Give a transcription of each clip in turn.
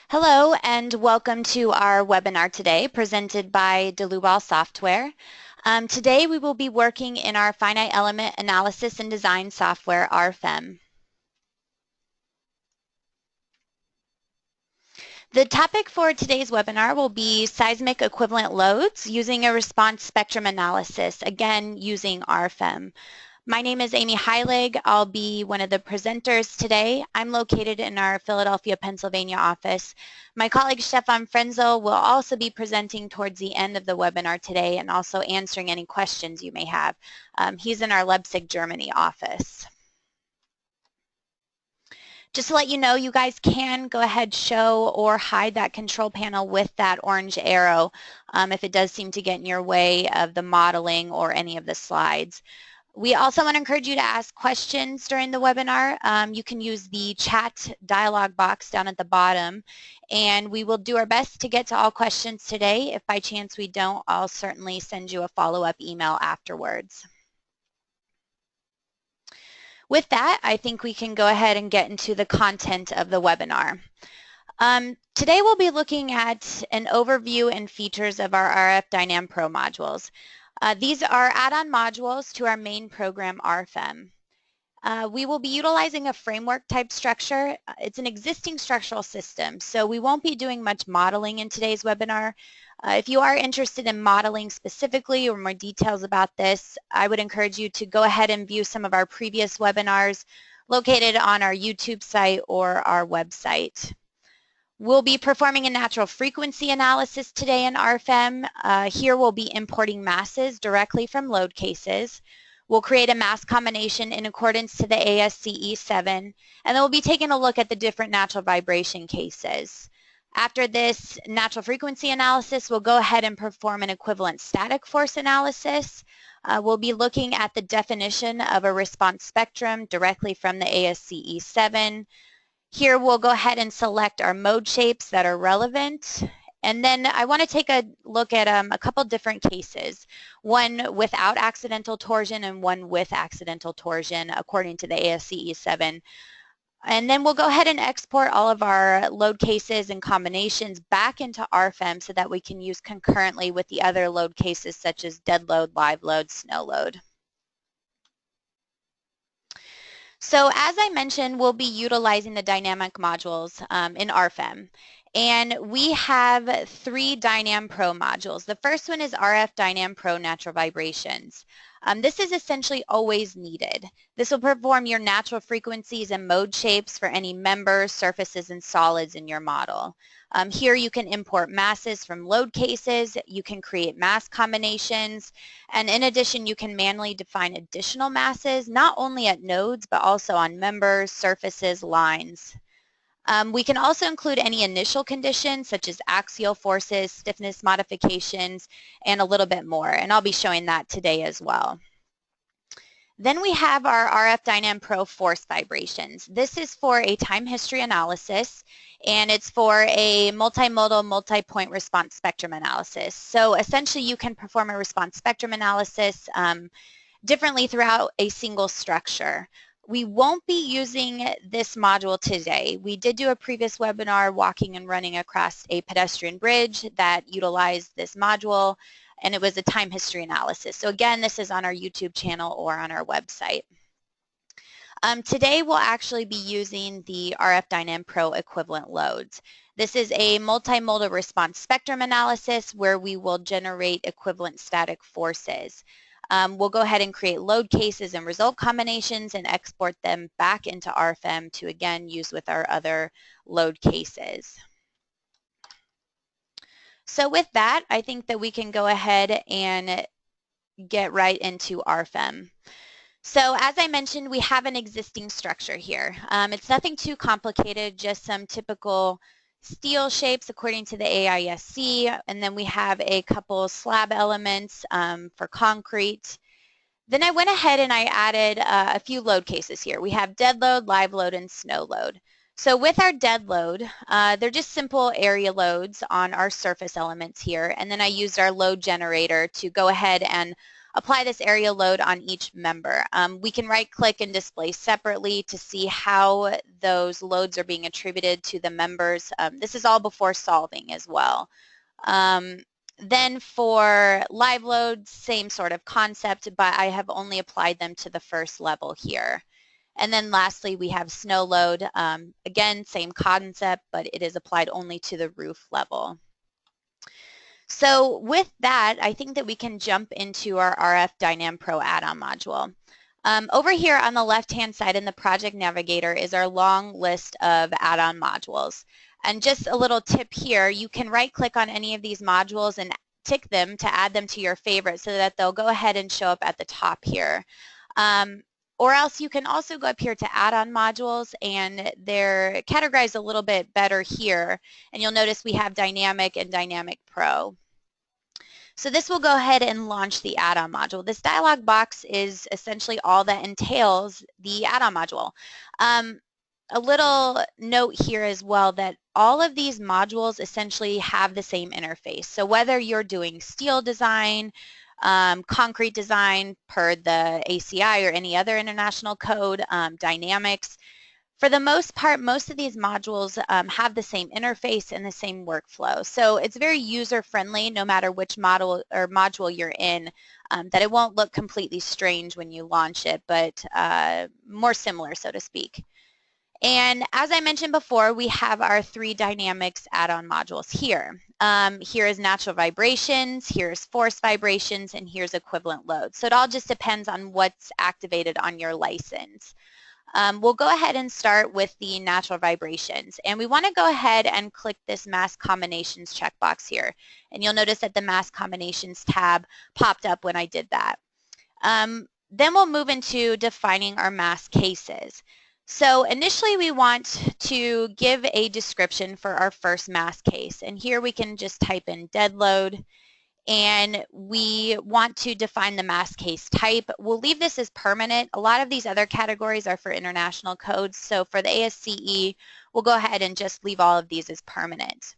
Hello and welcome to our webinar today presented by Dlubal software. Today we will be working in our finite element analysis and design software RFEM. The topic for today's webinar will be seismic equivalent loads using a response spectrum analysis, again using RFEM. My name is Amy Heilig. I'll be one of the presenters today. I'm located in our Philadelphia, Pennsylvania office. My colleague Stefan Frenzel will also be presenting towards the end of the webinar today and also answering any questions you may have. He's in our Leipzig, Germany office. Just to let you know, you guys can go ahead, show or hide that control panel with that orange arrow if it does seem to get in your way of the modeling or any of the slides. We also want to encourage you to ask questions during the webinar. You can use the chat dialog box down at the bottom, and we will do our best to get to all questions today. If by chance we don't, I'll certainly send you a follow-up email afterwards. With that, I think we can go ahead and get into the content of the webinar. Today we'll be looking at an overview and features of our RF-DYNAM Pro modules. These are add-on modules to our main program, RFEM. We will be utilizing a framework type structure. It's an existing structural system, so we won't be doing much modeling in today's webinar. If you are interested in modeling specifically or more details about this, I would encourage you to go ahead and view some of our previous webinars located on our YouTube site or our website. We'll be performing a natural frequency analysis today in RFEM. Here we'll be importing masses directly from load cases. We'll create a mass combination in accordance to the ASCE 7, and then we'll be taking a look at the different natural vibration cases. After this natural frequency analysis, we'll go ahead and perform an equivalent static force analysis. We'll be looking at the definition of a response spectrum directly from the ASCE 7. Here we'll go ahead and select our mode shapes that are relevant, and then I want to take a look at a couple different cases, one without accidental torsion and one with accidental torsion according to the ASCE 7. And then we'll go ahead and export all of our load cases and combinations back into RFEM so that we can use concurrently with the other load cases such as dead load, live load, snow load. So as I mentioned, we'll be utilizing the dynamic modules in RFEM. And we have 3 DYNAM Pro modules. The first one is RF-DYNAM Pro Natural Vibrations. This is essentially always needed. This will perform your natural frequencies and mode shapes for any members, surfaces, and solids in your model. Here you can import masses from load cases, you can create mass combinations, and in addition you can manually define additional masses, not only at nodes but also on members, surfaces, lines. We can also include any initial conditions such as axial forces, stiffness modifications, and a little bit more, and I'll be showing that today as well. Then we have our RF-DYNAM Pro force vibrations. This is for a time history analysis, and it's for a multimodal multi-point response spectrum analysis. So essentially you can perform a response spectrum analysis differently throughout a single structure. We won't be using this module today. We did do a previous webinar walking and running across a pedestrian bridge that utilized this module, and it was a time history analysis. So again, this is on our YouTube channel or on our website. Today we'll actually be using the RF-DYNAM Pro equivalent loads. This is a multimodal response spectrum analysis where we will generate equivalent static forces. We'll go ahead and create load cases and result combinations and export them back into RFEM to again use with our other load cases. So with that, I think that we can go ahead and get right into RFEM. So as I mentioned, we have an existing structure here. It's nothing too complicated, just some typical steel shapes according to the AISC, and then we have a couple slab elements for concrete. Then I went ahead and I added a few load cases here. We have dead load, live load, and snow load. So with our dead load, they're just simple area loads on our surface elements here, and then I used our load generator to go ahead and apply this area load on each member. We can right-click and display separately to see how those loads are being attributed to the members. This is all before solving as well. Then for live loads, same sort of concept, but I have only applied them to the first level here. And then lastly, we have snow load. Again, same concept, but it is applied only to the roof level. So with that, I think that we can jump into our RF-DYNAM Pro add-on module. Over here on the left-hand side in the project navigator is our long list of add-on modules. And just a little tip here, you can right-click on any of these modules and tick them to add them to your favorites so that they'll go ahead and show up at the top here. Or else you can also go up here to add-on modules, and they're categorized a little bit better here. And you'll notice we have Dynamic and Dynamic Pro. So this will go ahead and launch the add-on module. This dialog box is essentially all that entails the add-on module. A little note here as well that all of these modules essentially have the same interface. So whether you're doing steel design, concrete design per the ACI or any other international code, dynamics, for the most part, most of these modules have the same interface and the same workflow. So it's very user-friendly no matter which module you're in, that it won't look completely strange when you launch it, but more similar, so to speak. And as I mentioned before, we have our 3 dynamics add-on modules here. Here is natural vibrations, here's force vibrations, and here's equivalent load. So it all just depends on what's activated on your license. We'll go ahead and start with the natural vibrations. And we want to go ahead and click this mass combinations checkbox here. And you'll notice that the mass combinations tab popped up when I did that. Then we'll move into defining our mass cases. So initially we want to give a description for our first mass case, and here we can just type in dead load, and we want to define the mass case type. We'll leave this as permanent. A lot of these other categories are for international codes, so for the ASCE, we'll go ahead and just leave all of these as permanent.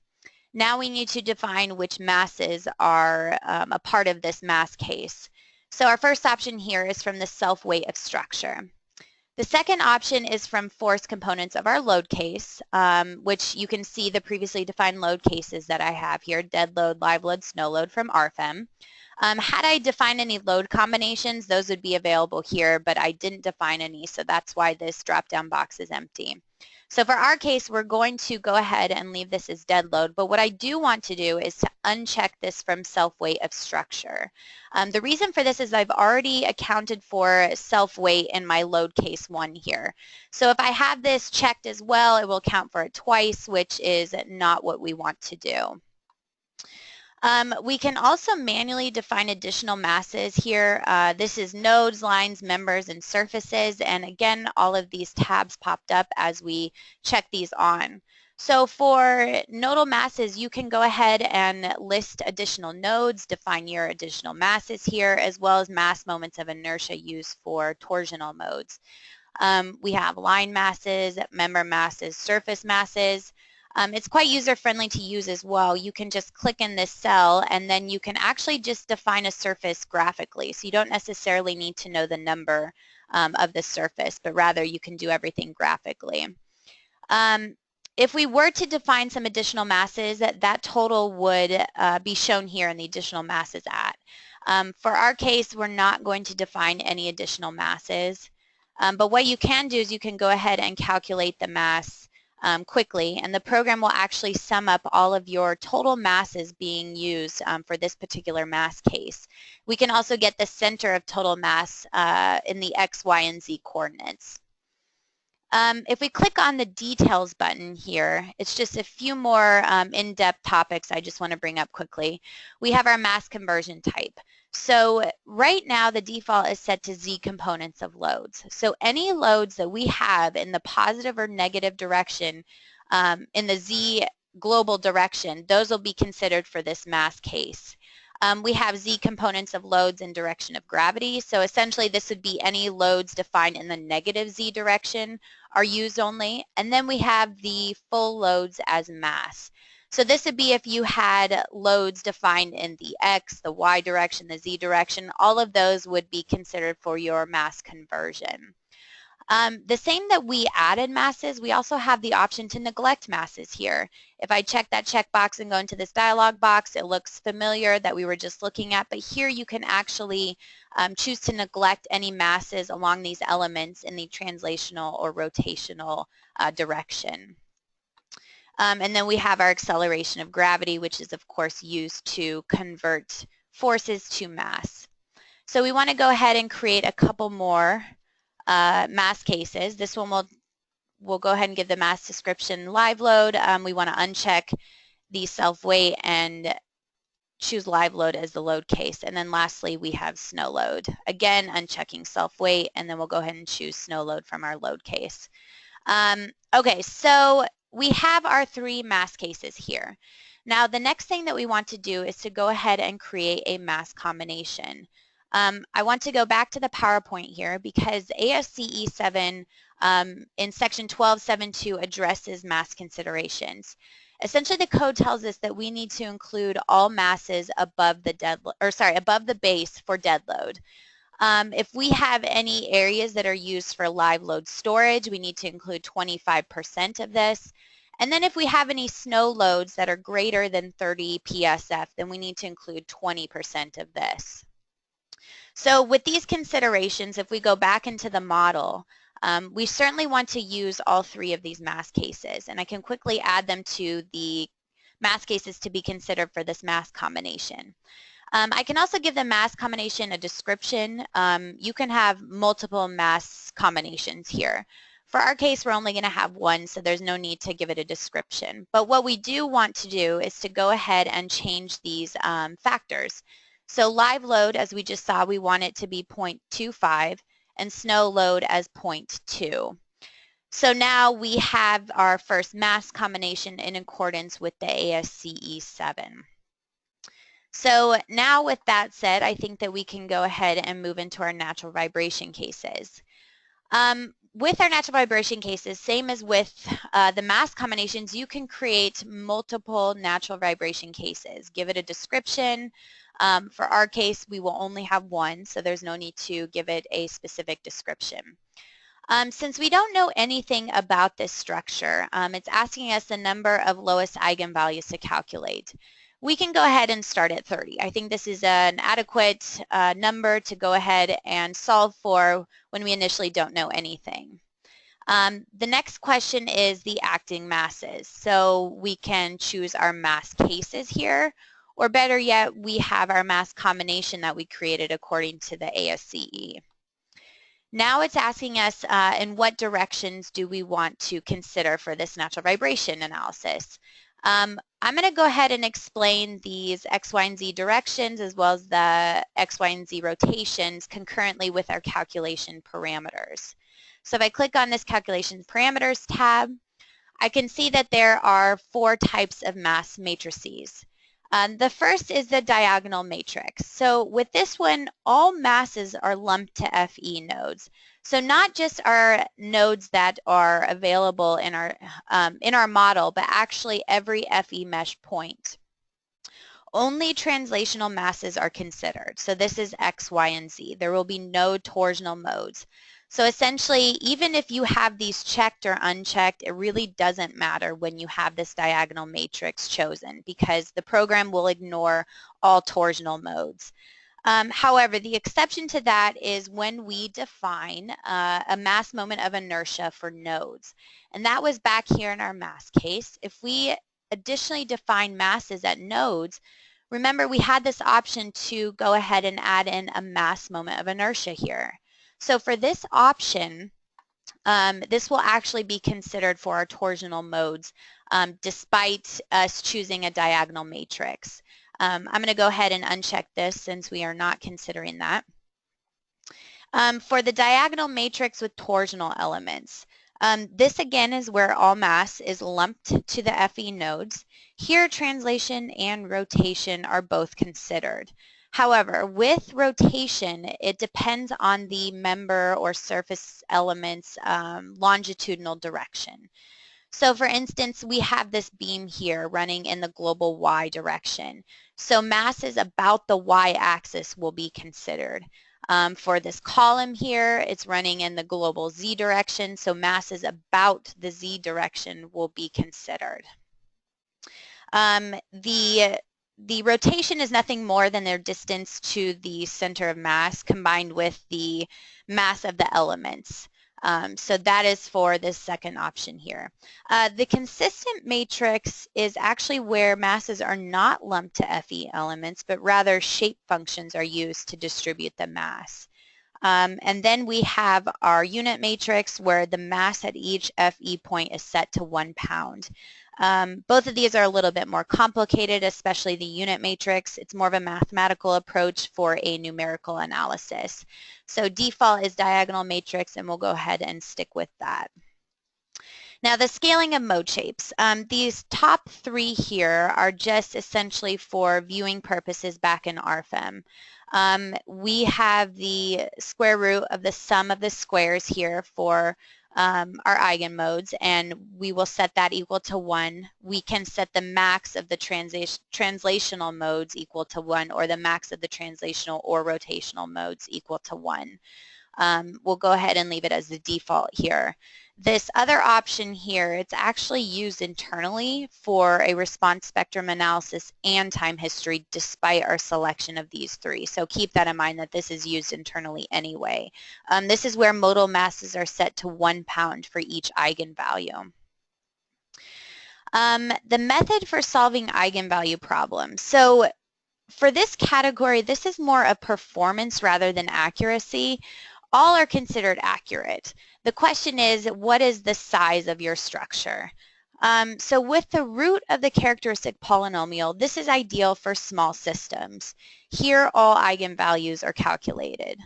Now we need to define which masses are a part of this mass case. So our first option here is from the self-weight of structure. The second option is from force components of our load case, which you can see the previously defined load cases that I have here, dead load, live load, snow load from RFEM. Had I defined any load combinations, those would be available here, but I didn't define any, so that's why this drop-down box is empty. So for our case, we're going to go ahead and leave this as dead load, but what I do want to do is to uncheck this from self-weight of structure. The reason for this is I've already accounted for self-weight in my load case 1 here. So if I have this checked as well, it will count for it twice, which is not what we want to do. We can also manually define additional masses here. This is nodes, lines, members, and surfaces, and again, all of these tabs popped up as we check these on. So for nodal masses, you can go ahead and list additional nodes, define your additional masses here, as well as mass moments of inertia used for torsional modes. We have line masses, member masses, surface masses. It's quite user-friendly to use as well. You can just click in this cell, and then you can actually just define a surface graphically. So you don't necessarily need to know the number of the surface, but rather you can do everything graphically. If we were to define some additional masses, that total would be shown here in the additional masses at. For our case, we're not going to define any additional masses, but what you can do is you can go ahead and calculate the mass quickly, and the program will actually sum up all of your total masses being used for this particular mass case. We can also get the center of total mass in the X, Y, and Z coordinates. If we click on the details button here, it's just a few more in-depth topics I just want to bring up quickly. We have our mass conversion type. So right now the default is set to Z components of loads. So any loads that we have in the positive or negative direction in the Z global direction, those will be considered for this mass case. We have Z components of loads in direction of gravity. So essentially this would be any loads defined in the negative Z direction are used only. And then we have the full loads as mass. So this would be if you had loads defined in the X, the Y direction, the Z direction, all of those would be considered for your mass conversion. The same that we added masses, we also have the option to neglect masses here. If I check that checkbox and go into this dialog box, it looks familiar that we were just looking at, but here you can actually choose to neglect any masses along these elements in the translational or rotational direction. And then we have our acceleration of gravity, which is of course used to convert forces to mass. So we want to go ahead and create a couple more mass cases. This one we'll go ahead and give the mass description live load. We want to uncheck the self-weight and choose live load as the load case. And then lastly, we have snow load. Again, unchecking self-weight, and then we'll go ahead and choose snow load from our load case. Okay, so we have our 3 mass cases here. Now, the next thing that we want to do is to go ahead and create a mass combination. I want to go back to the PowerPoint here because ASCE 7 in section 12.7.2 addresses mass considerations. Essentially, the code tells us that we need to include all masses above the above the base for dead load. If we have any areas that are used for live load storage, we need to include 25% of this. And then if we have any snow loads that are greater than 30 PSF, then we need to include 20% of this. So with these considerations, if we go back into the model, we certainly want to use all 3 of these mass cases. And I can quickly add them to the mass cases to be considered for this mass combination. I can also give the mass combination a description. You can have multiple mass combinations here. For our case, we're only going to have one, so there's no need to give it a description. But what we do want to do is to go ahead and change these factors. So live load, as we just saw, we want it to be 0.25 and snow load as 0.2. So now we have our first mass combination in accordance with the ASCE 7. So now with that said, I think that we can go ahead and move into our natural vibration cases. With our natural vibration cases, same as with the mass combinations, you can create multiple natural vibration cases. Give it a description. For our case, we will only have one, so there's no need to give it a specific description. Since we don't know anything about this structure, it's asking us the number of lowest eigenvalues to calculate. We can go ahead and start at 30. I think this is an adequate number to go ahead and solve for when we initially don't know anything. The next question is the acting masses. So we can choose our mass cases here, or better yet, we have our mass combination that we created according to the ASCE. Now it's asking us in what directions do we want to consider for this natural vibration analysis. I'm going to go ahead and explain these X, Y, and Z directions as well as the X, Y, and Z rotations concurrently with our calculation parameters. So if I click on this calculation parameters tab, I can see that there are 4 types of mass matrices. The first is the diagonal matrix. So with this one, all masses are lumped to FE nodes. So not just our nodes that are available in our model, but actually every FE mesh point. Only translational masses are considered. So this is X, Y, and Z. There will be no torsional modes. So essentially, even if you have these checked or unchecked, it really doesn't matter when you have this diagonal matrix chosen because the program will ignore all torsional modes. However, the exception to that is when we define a mass moment of inertia for nodes. And that was back here in our mass case. If we additionally define masses at nodes, remember we had this option to go ahead and add in a mass moment of inertia here. So for this option, this will actually be considered for our torsional modes despite us choosing a diagonal matrix. I'm going to go ahead and uncheck this since we are not considering that. For the diagonal matrix with torsional elements, this again is where all mass is lumped to the FE nodes. Here translation and rotation are both considered. However, with rotation, it depends on the member or surface element's longitudinal direction. So for instance, we have this beam here running in the global y direction. So masses about the y-axis will be considered. For this column here, it's running in the global z direction, so masses about the z direction will be considered. The rotation is nothing more than their distance to the center of mass combined with the mass of the elements. So that is for this second option here. The consistent matrix is actually where masses are not lumped to FE elements, but rather shape functions are used to distribute the mass. And then we have our unit matrix where the mass at each FE point is set to 1 pound. Both of these are a little bit more complicated, especially the unit matrix. It's more of a mathematical approach for a numerical analysis. So default is diagonal matrix, and we'll go ahead and stick with that. Now the scaling of mode shapes. These top 3 here are just essentially for viewing purposes back in RFEM. We have the square root of the sum of the squares here for our eigenmodes, and we will set that equal to 1. We can set the max of the translational modes equal to 1, or the max of the translational or rotational modes equal to 1. We'll go ahead and leave it as the default here. This other option here, it's actually used internally for a response spectrum analysis and time history despite our selection of these 3. So keep that in mind that this is used internally anyway. This is where modal masses are set to 1 pound for each eigenvalue. The method for solving eigenvalue problems. So for this category, this is more of performance rather than accuracy. All are considered accurate. The question is, what is the size of your structure? So with the root of the characteristic polynomial, this is ideal for small systems. Here, all eigenvalues are calculated.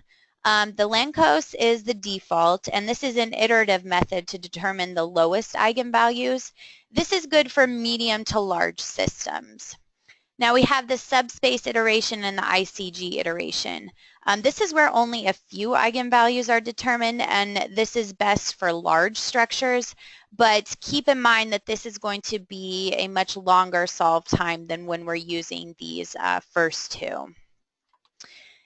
The Lancos is the default, and this is an iterative method to determine the lowest eigenvalues. This is good for medium to large systems. Now we have the subspace iteration and the ICG iteration. This is where only a few eigenvalues are determined, and this is best for large structures, but keep in mind that this is going to be a much longer solve time than when we're using these first 2.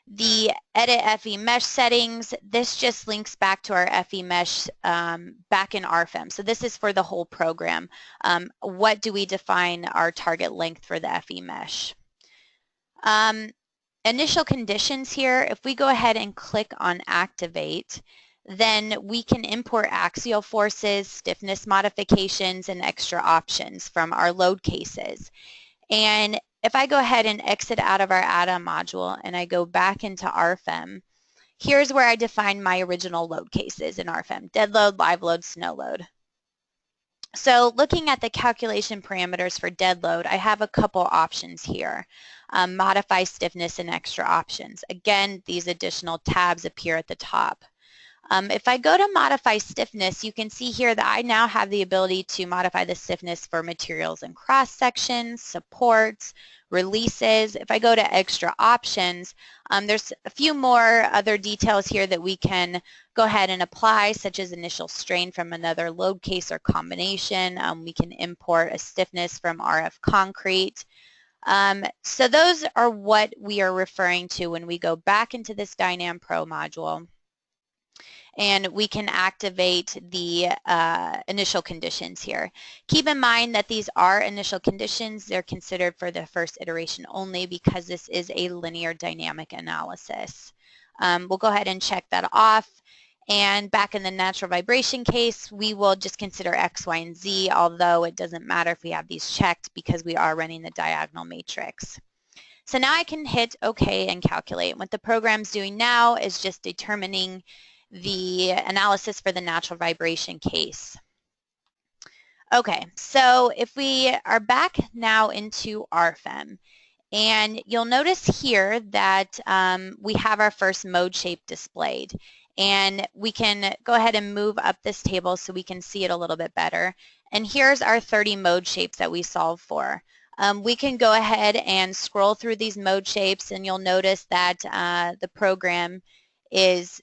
The edit FE mesh settings, this just links back to our FE mesh back in RFEM. So this is for the whole program. What do we define our target length for the FE mesh? Initial conditions here, if we go ahead and click on activate, then we can import axial forces, stiffness modifications, and extra options from our load cases. And if I go ahead and exit out of our ADA module and I go back into RFEM, here's where I define my original load cases in RFEM: dead load, live load, snow load. So looking at the calculation parameters for dead load, I have a couple options here. Modify stiffness and extra options. Again, these additional tabs appear at the top. If I go to modify stiffness, you can see here that I now have the ability to modify the stiffness for materials and cross sections, supports, releases. If I go to extra options, there's a few more other details here that we can go ahead and apply, such as initial strain from another load case or combination. We can import a stiffness from RF concrete. So those are what we are referring to when we go back into this Dynam Pro module, and we can activate the initial conditions here. Keep in mind that these are initial conditions. They're considered for the first iteration only because this is a linear dynamic analysis. We'll go ahead and check that off. And back in the natural vibration case, we will just consider X, Y, and Z, although it doesn't matter if we have these checked because we are running the diagonal matrix. So now I can hit OK and calculate. What the program's doing now is just determining the analysis for the natural vibration case. Okay, so if we are back now into RFEM, and you'll notice here that we have our first mode shape displayed, and we can go ahead and move up this table so we can see it a little bit better. And here's our 30 mode shapes that we solved for. We can go ahead and scroll through these mode shapes, and you'll notice that the program is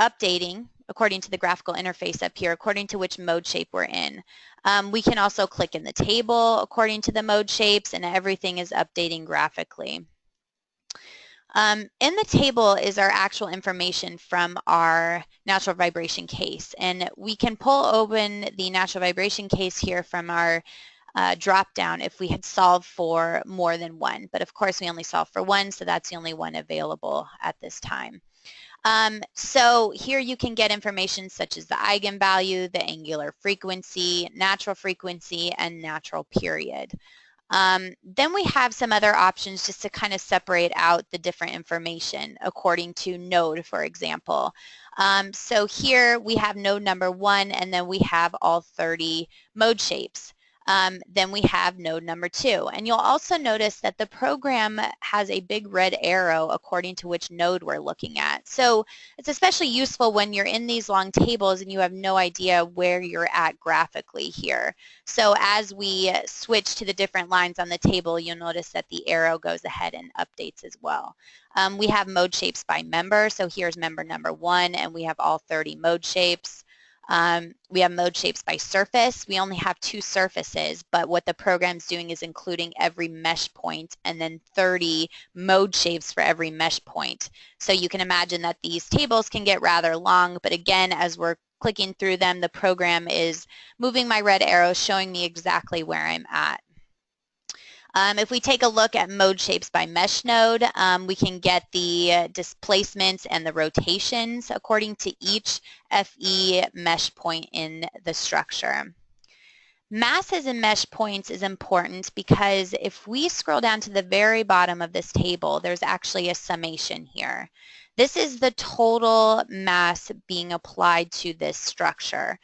updating according to the graphical interface up here, according to which mode shape we're in. We can also click in the table according to the mode shapes, and everything is updating graphically. In the table is our actual information from our natural vibration case, and we can pull open the natural vibration case here from our drop down if we had solved for more than one, but of course we only solved for one, so that's the only one available at this time. So here you can get information such as the eigenvalue, the angular frequency, and natural period. Then we have some other options just to kind of separate out the different information according to node, for example. So here we have node number 1, and then we have all 30 mode shapes. Then we have node number 2, and you'll also notice that the program has a big red arrow according to which node we're looking at. So it's especially useful when you're in these long tables and you have no idea where you're at graphically here. So as we switch to the different lines on the table, you'll notice that the arrow goes ahead and updates as well. We have mode shapes by member, so here's member number 1, and we have all 30 mode shapes. We have mode shapes by surface. We only have 2 surfaces, but what the program's doing is including every mesh point and then 30 mode shapes for every mesh point. So you can imagine that these tables can get rather long, but again, as we're clicking through them, the program is moving my red arrow, showing me exactly where I'm at. If we take a look at mode shapes by mesh node, we can get the displacements and the rotations according to each FE mesh point in the structure. Masses and mesh points is important because if we scroll down to the very bottom of this table, there's actually a summation here. This is the total mass being applied to this structure.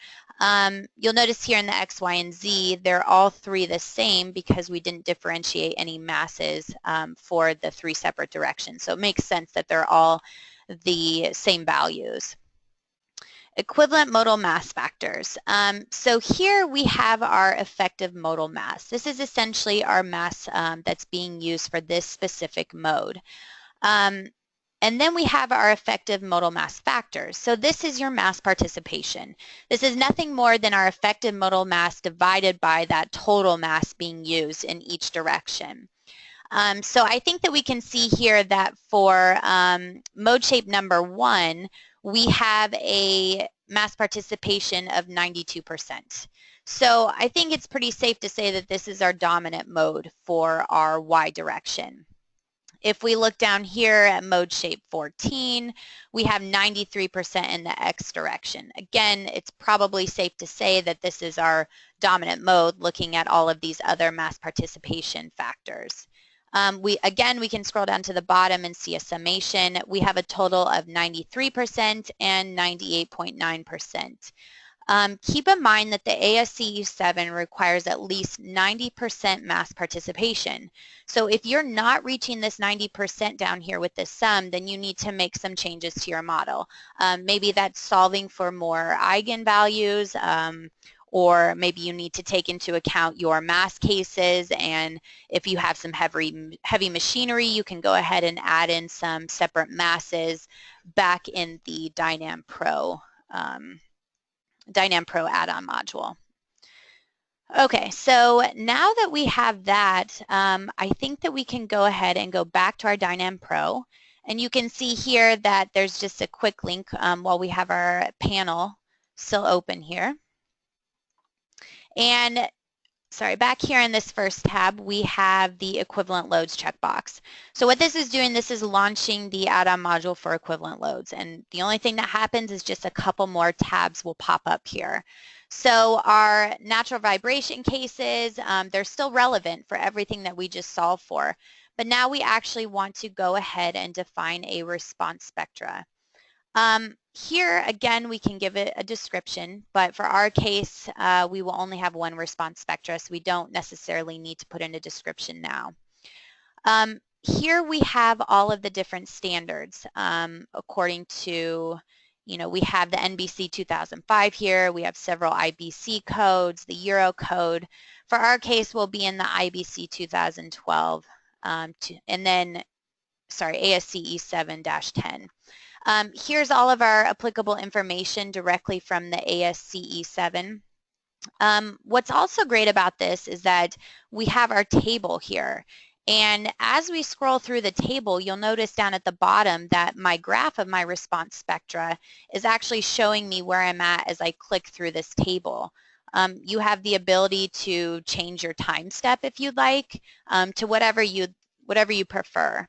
You'll notice here in the X, Y, and Z, they're all 3 the same because we didn't differentiate any masses for the 3 separate directions. So it makes sense that they're all the same values. Equivalent modal mass factors. So here we have our effective modal mass. This is essentially our mass that's being used for this specific mode. And then we have our effective modal mass factors. So this is your mass participation. This is nothing more than our effective modal mass divided by that total mass being used in each direction. So I think that we can see here that for mode shape number 1, we have a mass participation of 92%. So I think it's pretty safe to say that this is our dominant mode for our Y direction. If we look down here at mode shape 14, we have 93% in the X direction. Again, it's probably safe to say that this is our dominant mode looking at all of these other mass participation factors. We can scroll down to the bottom and see a summation. We have a total of 93% and 98.9%. Keep in mind that the ASCE 7 requires at least 90% mass participation. So if you're not reaching this 90% down here with this sum, then you need to make some changes to your model. Maybe that's solving for more eigenvalues, or maybe you need to take into account your mass cases, and if you have some heavy machinery, you can go ahead and add in some separate masses back in the Dynam Pro add-on module. Okay, so now that we have that, I think that we can go ahead and go back to our Dynam Pro, and you can see here that there's just a quick link while we have our panel still open here. And sorry, back here in this first tab, we have the equivalent loads checkbox. So what this is doing, this is launching the add-on module for equivalent loads. And the only thing that happens is just a couple more tabs will pop up here. So our natural vibration cases, they're still relevant for everything that we just solved for. But now we actually want to go ahead and define a response spectra. Here, again, we can give it a description, but for our case, we will only have one response spectra, so we don't necessarily need to put in a description now. Here we have all of the different standards according to, we have the NBC 2005 here, we have several IBC codes, the Euro code. For our case, we'll be in the IBC 2012, and then, sorry, ASCE 7-10. Here's all of our applicable information directly from the ASCE 7. What's also great about this is that we have our table here. And as we scroll through the table, you'll notice down at the bottom that my graph of my response spectra is actually showing me where I'm at as I click through this table. You have the ability to change your time step if you'd like to whatever you prefer.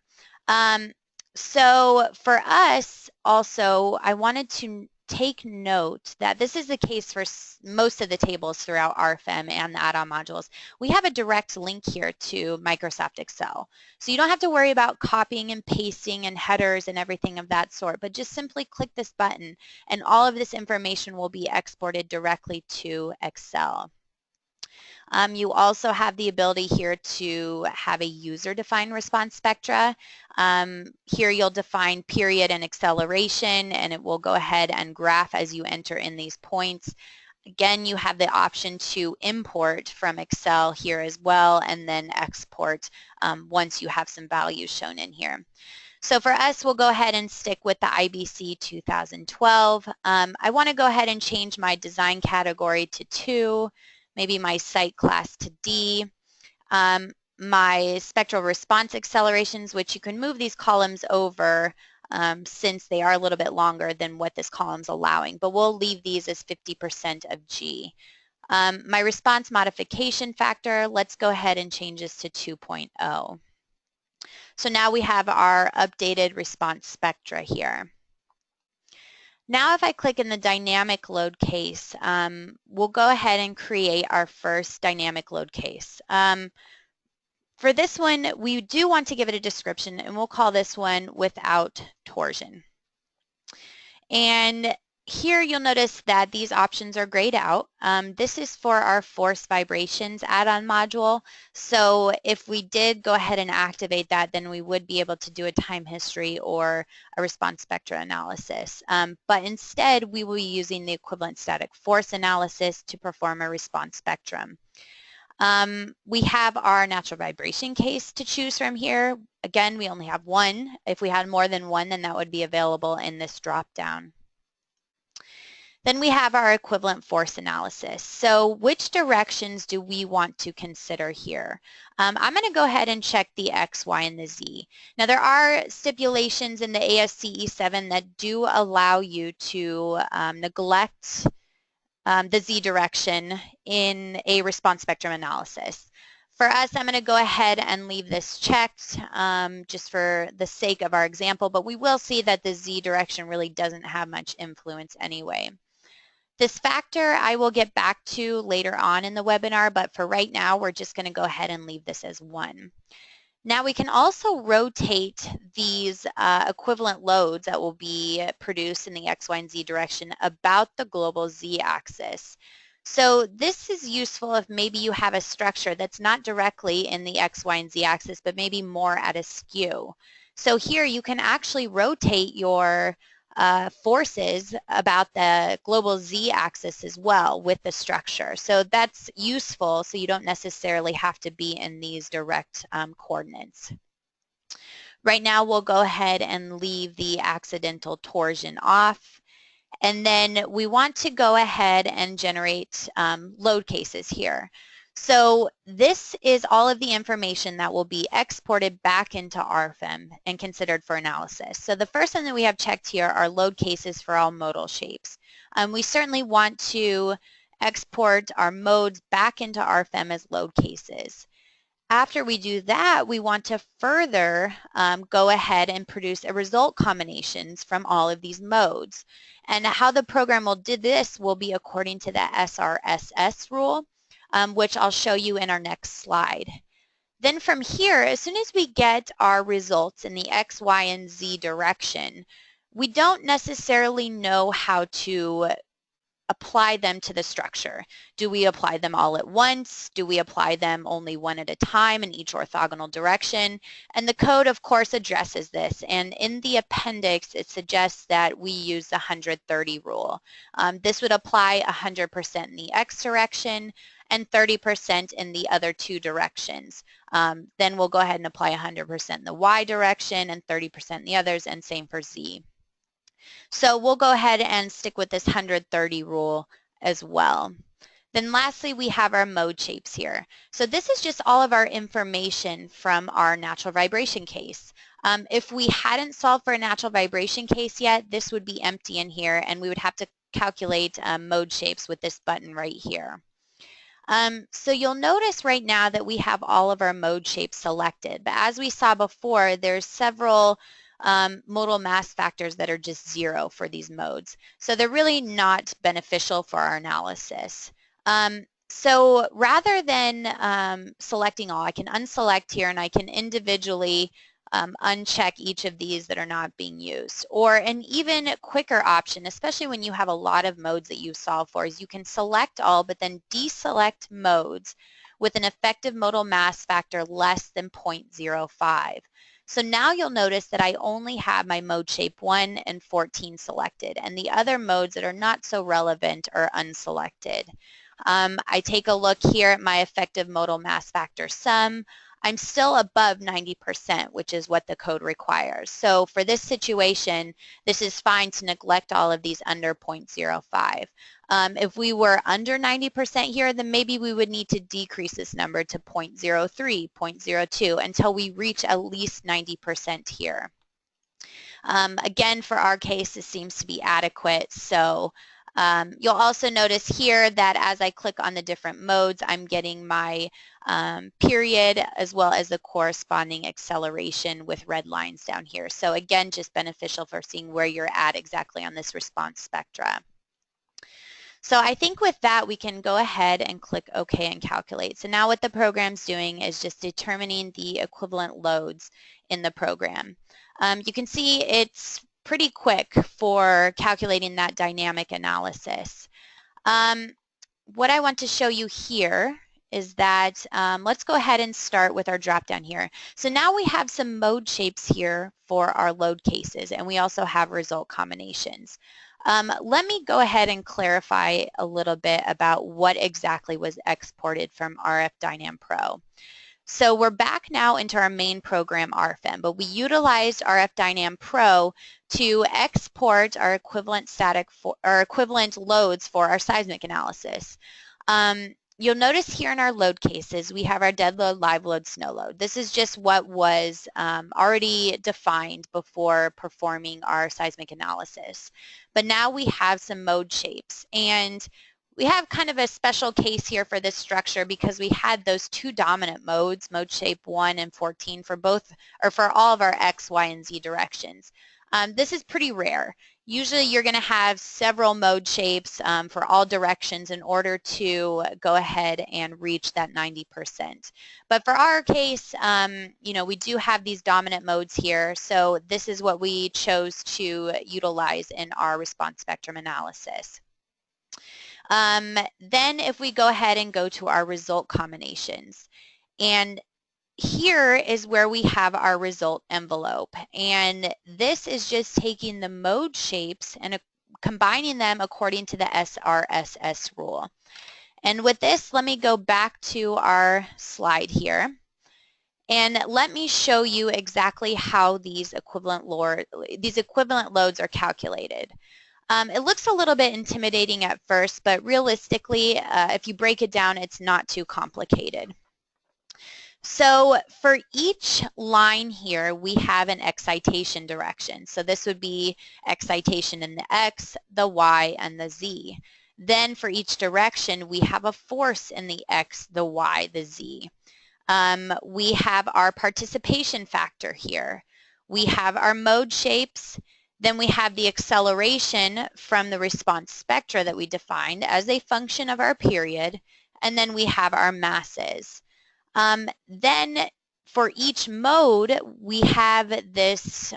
So for us also, I wanted to take note that this is the case for most of the tables throughout RFEM and the add-on modules. We have a direct link here to Microsoft Excel. So you don't have to worry about copying and pasting and headers and everything of that sort, but just simply click this button and all of this information will be exported directly to Excel. You also have the ability here to have a user-defined response spectra. Here you'll define period and acceleration, and it will go ahead and graph as you enter in these points. Again, you have the option to import from Excel here as well, and then export once you have some values shown in here. So for us, we'll go ahead and stick with the IBC 2012. I want to go ahead and change my design category to 2. Maybe my site class to D, my spectral response accelerations, which you can move these columns over since they are a little bit longer than what this column's allowing, but we'll leave these as 50% of G. My response modification factor, let's go ahead and change this to 2.0. So now we have our updated response spectra here. Now if I click in the dynamic load case, we'll go ahead and create our first dynamic load case. For this one, we do want to give it a description, and we'll call this one without torsion. And here you'll notice that these options are grayed out. This is for our force vibrations add-on module. So if we did go ahead and activate that, then we would be able to do a time history or a response spectra analysis. But instead, we will be using the equivalent static force analysis to perform a response spectrum. We have our natural vibration case to choose from here. Again, we only have one. If we had more than one, then that would be available in this drop-down. Then we have our equivalent force analysis. So which directions do we want to consider here? I'm going to go ahead and check the X, Y, and the Z. Now there are stipulations in the ASCE 7 that do allow you to neglect the Z direction in a response spectrum analysis. For us, I'm going to go ahead and leave this checked just for the sake of our example, but we will see that the Z direction really doesn't have much influence anyway. This factor I will get back to later on in the webinar, but for right now, we're just going to go ahead and leave this as 1. Now we can also rotate these equivalent loads that will be produced in the X, Y, and Z direction about the global Z axis. So this is useful if maybe you have a structure that's not directly in the X, Y, and Z axis, but maybe more at a skew. So here you can actually rotate your forces about the global Z axis as well with the structure. So that's useful, so you don't necessarily have to be in these direct coordinates. Right now we'll go ahead and leave the accidental torsion off. And then we want to go ahead and generate load cases here. So this is all of the information that will be exported back into RFEM and considered for analysis. So the first one that we have checked here are load cases for all modal shapes. We certainly want to export our modes back into RFEM as load cases. After we do that, we want to further go ahead and produce a result combinations from all of these modes. And how the program will do this will be according to the SRSS rule, which I'll show you in our next slide. Then from here, as soon as we get our results in the X, Y, and Z direction, we don't necessarily know how to apply them to the structure. Do we apply them all at once? Do we apply them only one at a time in each orthogonal direction? And the code, of course, addresses this. And in the appendix, it suggests that we use the 130 rule. This would apply 100% in the X direction and 30% in the other two directions. Then we'll go ahead and apply 100% in the Y direction and 30% in the others, and same for Z. So we'll go ahead and stick with this 130 rule as well. Then lastly, we have our mode shapes here. So this is just all of our information from our natural vibration case. If we hadn't solved for a natural vibration case yet, this would be empty in here, and we would have to calculate mode shapes with this button right here. So you'll notice right now that we have all of our mode shapes selected, but as we saw before, there's several modal mass factors that are just 0 for these modes. So they're really not beneficial for our analysis. So rather than selecting all, I can unselect here and I can individually uncheck each of these that are not being used. Or an even quicker option, especially when you have a lot of modes that you solve for, is you can select all but then deselect modes with an effective modal mass factor less than 0.05. So now you'll notice that I only have my mode shape 1 and 14 selected, and the other modes that are not so relevant are unselected. I take a look here at my effective modal mass factor sum. I'm still above 90%, which is what the code requires. So for this situation, this is fine to neglect all of these under 0.05. If we were under 90% here, then maybe we would need to decrease this number to 0.03, 0.02 until we reach at least 90% here. Again, for our case, this seems to be adequate. So you'll also notice here that as I click on the different modes, I'm getting my period as well as the corresponding acceleration with red lines down here. So again, just beneficial for seeing where you're at exactly on this response spectra. So I think with that, we can go ahead and click OK and calculate. So now what the program's doing is just determining the equivalent loads in the program. You can see it's pretty quick for calculating that dynamic analysis. What I want to show you here is that let's go ahead and start with our drop down here. So now we have some mode shapes here for our load cases, and we also have result combinations. Let me go ahead and clarify a little bit about what exactly was exported from RF-DYNAM Pro. So we're back now into our main program RFEM, but we utilized RF-DYNAM Pro to export our equivalent loads for our seismic analysis. You'll notice here in our load cases, we have our dead load, live load, snow load. This is just what was already defined before performing our seismic analysis. But now we have some mode shapes, and we have kind of a special case here for this structure because we had those two dominant modes, mode shape 1 and 14, for both, or for all of our X, Y, and Z directions. This is pretty rare. Usually you're going to have several mode shapes for all directions in order to go ahead and reach that 90%. But for our case, you know, we do have these dominant modes here, so this is what we chose to utilize in our response spectrum analysis. Then if we go ahead and go to our result combinations, and here is where we have our result envelope, and this is just taking the mode shapes and combining them according to the SRSS rule. And with this, let me go back to our slide here, and let me show you exactly how these equivalent loads are calculated. It looks a little bit intimidating at first, but realistically, if you break it down, it's not too complicated. So for each line here, we have an excitation direction. So this would be excitation in the X, the Y, and the Z. Then for each direction, we have a force in the X, the Y, the Z. We have our participation factor here. We have our mode shapes. Then we have the acceleration from the response spectra that we defined as a function of our period. And then we have our masses. Then for each mode, we have this,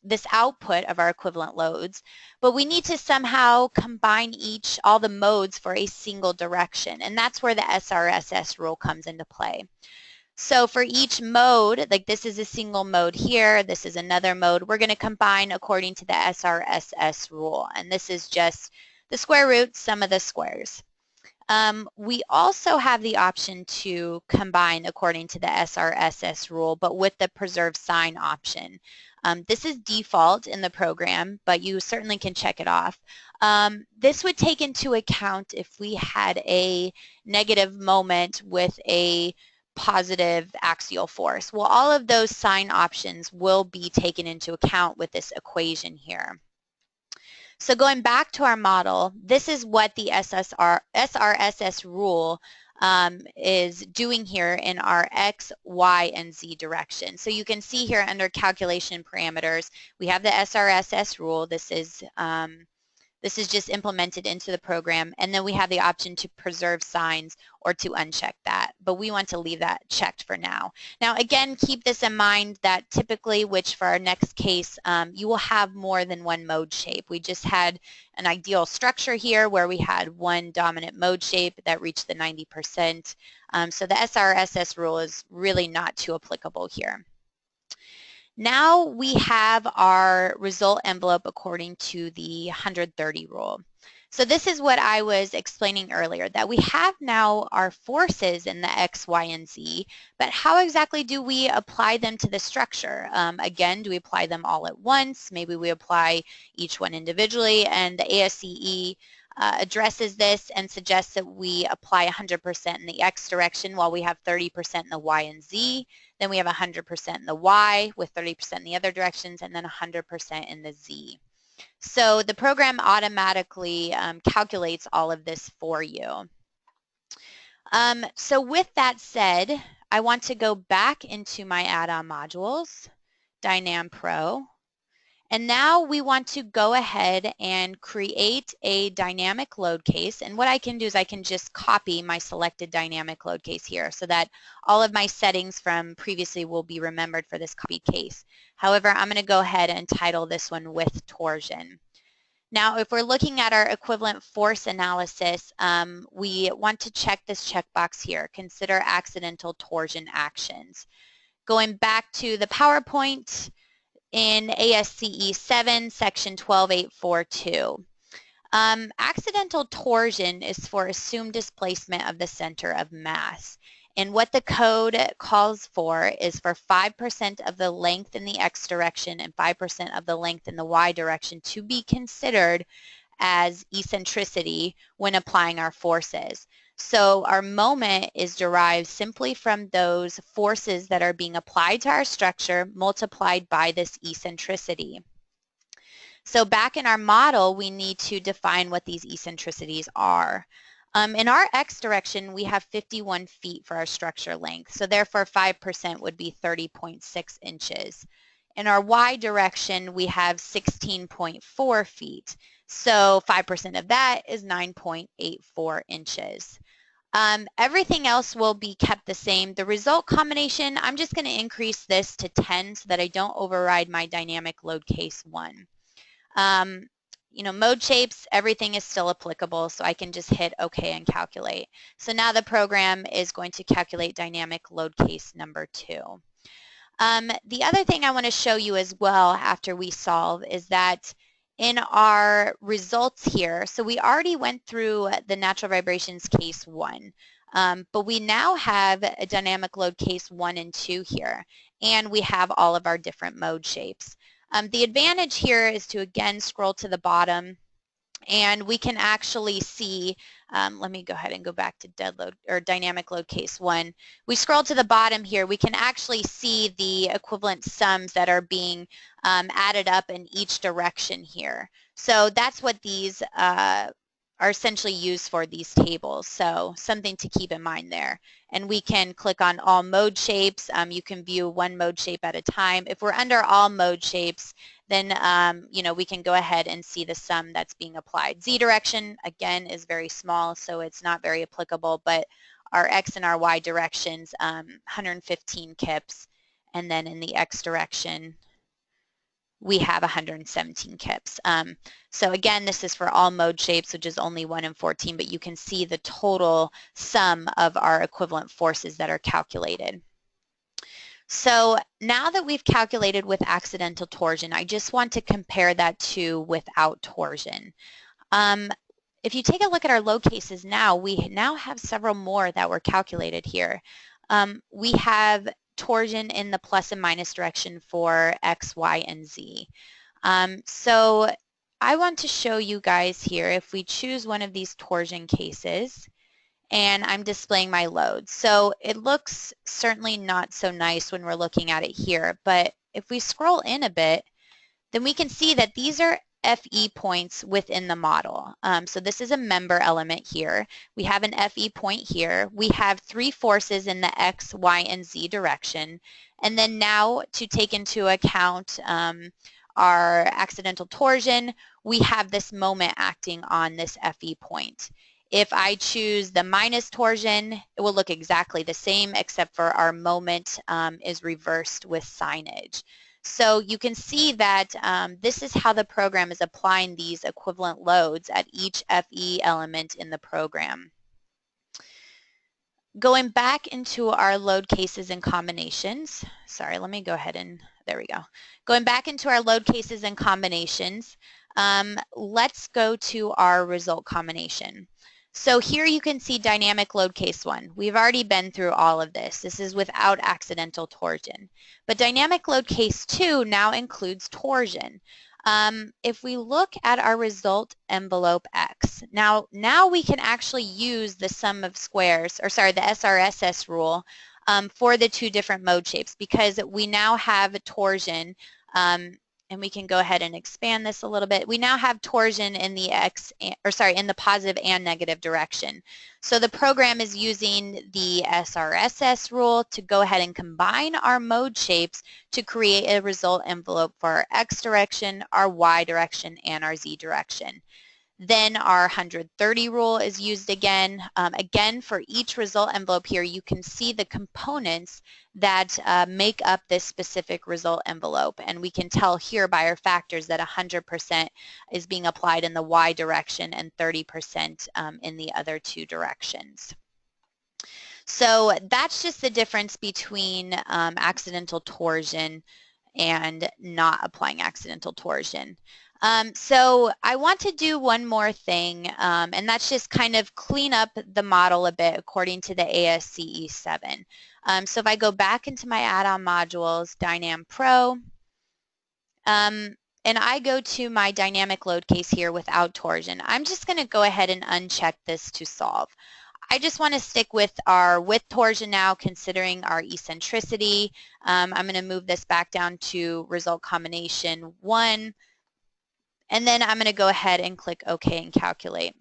this output of our equivalent loads, but we need to somehow combine all the modes for a single direction, and that's where the SRSS rule comes into play. So for each mode, like this is a single mode here, this is another mode, we're going to combine according to the SRSS rule, and this is just the square root, sum of the squares. We also have the option to combine according to the SRSS rule, but with the preserve sign option. This is default in the program, but you certainly can check it off. This would take into account if we had a negative moment with a positive axial force. Well, all of those sign options will be taken into account with this equation here. So going back to our model, this is what the SRSS rule is doing here in our X, Y, and Z direction. So you can see here under calculation parameters, we have the SRSS rule. This is just implemented into the program, and then we have the option to preserve signs or to uncheck that, but we want to leave that checked for now. Now again, keep this in mind that typically, which for our next case, you will have more than one mode shape. We just had an ideal structure here where we had one dominant mode shape that reached the 90%, so the SRSS rule is really not too applicable here. Now we have our result envelope according to the 130 rule. So this is what I was explaining earlier, that we have now our forces in the X, Y, and Z, but how exactly do we apply them to the structure? Again, do we apply them all at once? Maybe we apply each one individually, and the ASCE addresses this and suggests that we apply 100% in the X direction while we have 30% in the Y and Z. Then we have 100% in the Y with 30% in the other directions, and then 100% in the Z. So the program automatically calculates all of this for you. So with that said, I want to go back into my add-on modules, Dynam Pro. And now we want to go ahead and create a dynamic load case. And what I can do is I can just copy my selected dynamic load case here so that all of my settings from previously will be remembered for this copied case. However, I'm going to go ahead and title this one with torsion. Now, if we're looking at our equivalent force analysis, we want to check this checkbox here, consider accidental torsion actions. Going back to the PowerPoint, in ASCE 7, section 12842. Accidental torsion is for assumed displacement of the center of mass. And what the code calls for is for 5% of the length in the X direction and 5% of the length in the Y direction to be considered as eccentricity when applying our forces. So our moment is derived simply from those forces that are being applied to our structure multiplied by this eccentricity. So back in our model, we need to define what these eccentricities are. In our X direction, we have 51 feet for our structure length. So therefore, 5% would be 30.6 inches. In our Y direction, we have 16.4 feet. So 5% of that is 9.84 inches. Everything else will be kept the same. The result combination, I'm just going to increase this to 10 so that I don't override my dynamic load case 1. You know, mode shapes, everything is still applicable, so I can just hit OK and calculate. So now the program is going to calculate dynamic load case number 2. The other thing I want to show you as well after we solve is that in our results here, so we already went through the natural vibrations case 1, but we now have a dynamic load case 1 and 2 here, and we have all of our different mode shapes. The advantage here is to again scroll to the bottom, and we can actually see, let me go ahead and go back to dead load or dynamic load case 1. We scroll to the bottom here, we can actually see the equivalent sums that are being added up in each direction here. So that's what these are essentially used for, these tables. So something to keep in mind there. And we can click on all mode shapes. You can view one mode shape at a time. If we're under all mode shapes, then you know, we can go ahead and see the sum that's being applied. Z direction, again, is very small, so it's not very applicable, but our X and our Y directions, 115 kips, and then in the X direction, we have 117 kips. So again, this is for all mode shapes, which is only 1 in 14, but you can see the total sum of our equivalent forces that are calculated. So now that we've calculated with accidental torsion, I just want to compare that to without torsion. if you take a look at our load cases now, we now have several more that were calculated here. We have torsion in the plus and minus direction for X, Y, and Z. So I want to show you guys here, if we choose one of these torsion cases, and I'm displaying my load. So it looks certainly not so nice when we're looking at it here, but if we scroll in a bit, then we can see that these are FE points within the model. So this is a member element here. We have an FE point here. We have 3 forces in the X, Y, and Z direction. And then now, to take into account our accidental torsion, we have this moment acting on this FE point. If I choose the minus torsion, it will look exactly the same, except for our moment is reversed with signage. So you can see that this is how the program is applying these equivalent loads at each FE element in the program. Going back into our load cases and combinations, sorry, let me go ahead and, there we go. Going back into our load cases and combinations, let's go to our result combination. So here you can see dynamic load case 1. We've already been through all of this. This is without accidental torsion. But dynamic load case 2 now includes torsion. If we look at our result envelope X, now we can actually use the sum of squares, or sorry, the SRSS rule for the 2 different mode shapes, because we now have torsion. And we can go ahead and expand this a little bit. We now have torsion in the in the positive and negative direction. So the program is using the SRSS rule to go ahead and combine our mode shapes to create a result envelope for our X direction, our Y direction, and our Z direction. Then our 130 rule is used again. Again, for each result envelope here, you can see the components that make up this specific result envelope. And we can tell here by our factors that 100% is being applied in the Y direction and 30% in the other 2 directions. So that's just the difference between accidental torsion and not applying accidental torsion. So I want to do one more thing, and that's just kind of clean up the model a bit according to the ASCE 7. So if I go back into my add-on modules, Dynam Pro, and I go to my dynamic load case here without torsion, I'm just going to go ahead and uncheck this to solve. I just want to stick with our with torsion now, considering our eccentricity. I'm going to move this back down to result combination 1. And then I'm going to go ahead and click OK and calculate.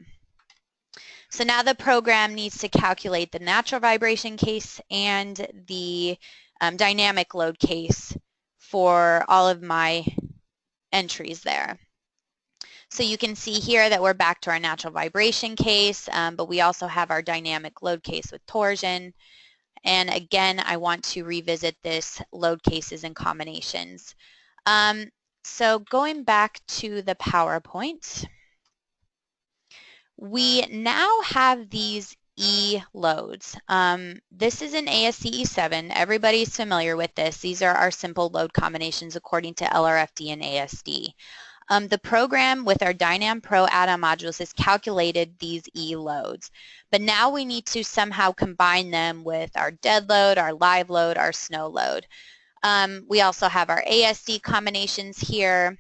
So now the program needs to calculate the natural vibration case and the dynamic load case for all of my entries there. So you can see here that we're back to our natural vibration case, but we also have our dynamic load case with torsion. And again, I want to revisit this load cases and combinations. So going back to the PowerPoint, we now have these E loads. This is an ASCE 7. Everybody's familiar with this. These are our simple load combinations according to LRFD and ASD. The program with our Dynam Pro add-on modules has calculated these E loads, but now we need to somehow combine them with our dead load, our live load, our snow load. We also have our ASD combinations here.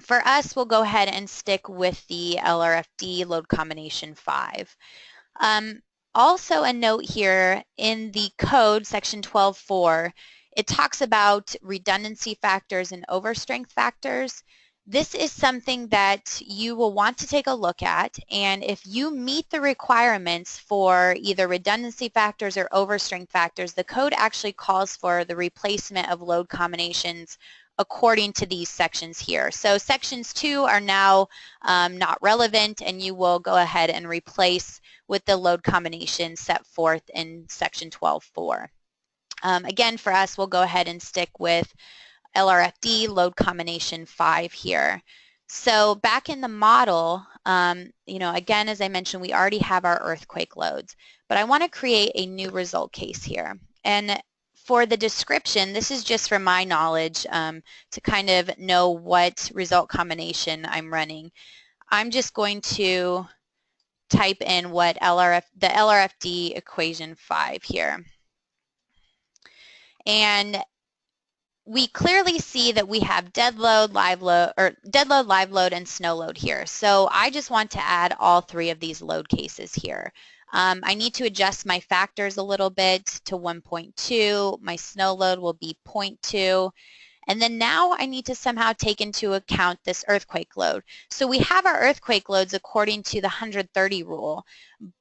For us, we'll go ahead and stick with the LRFD load combination 5. Also a note here in the code, section 12.4, it talks about redundancy factors and overstrength factors. This is something that you will want to take a look at, and if you meet the requirements for either redundancy factors or overstrength factors, the code actually calls for the replacement of load combinations according to these sections here. So sections 2 are now not relevant, and you will go ahead and replace with the load combination set forth in section 12.4. Again, for us, we'll go ahead and stick with LRFD load combination 5 here. So back in the model, again, as I mentioned, we already have our earthquake loads, but I want to create a new result case here. And for the description, this is just from my knowledge to kind of know what result combination I'm running. I'm just going to type in what the LRFD equation 5 here. And we clearly see that we have dead load, live load, and snow load here. So I just want to add all three of these load cases here. I need to adjust my factors a little bit to 1.2. My snow load will be 0.2. And then now I need to somehow take into account this earthquake load. So we have our earthquake loads according to the 130 rule,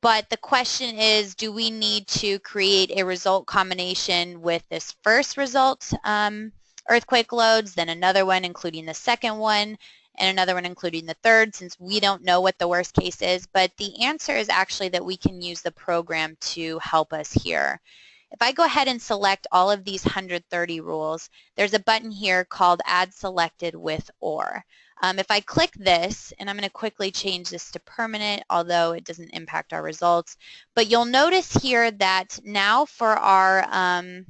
but the question is, do we need to create a result combination with this first result earthquake loads, then another one including the second one, and another one including the third, since we don't know what the worst case is? But the answer is actually that we can use the program to help us here. If I go ahead and select all of these 130 rules, there's a button here called Add Selected with Or. If I click this, and I'm going to quickly change this to permanent, although it doesn't impact our results, but you'll notice here that now for our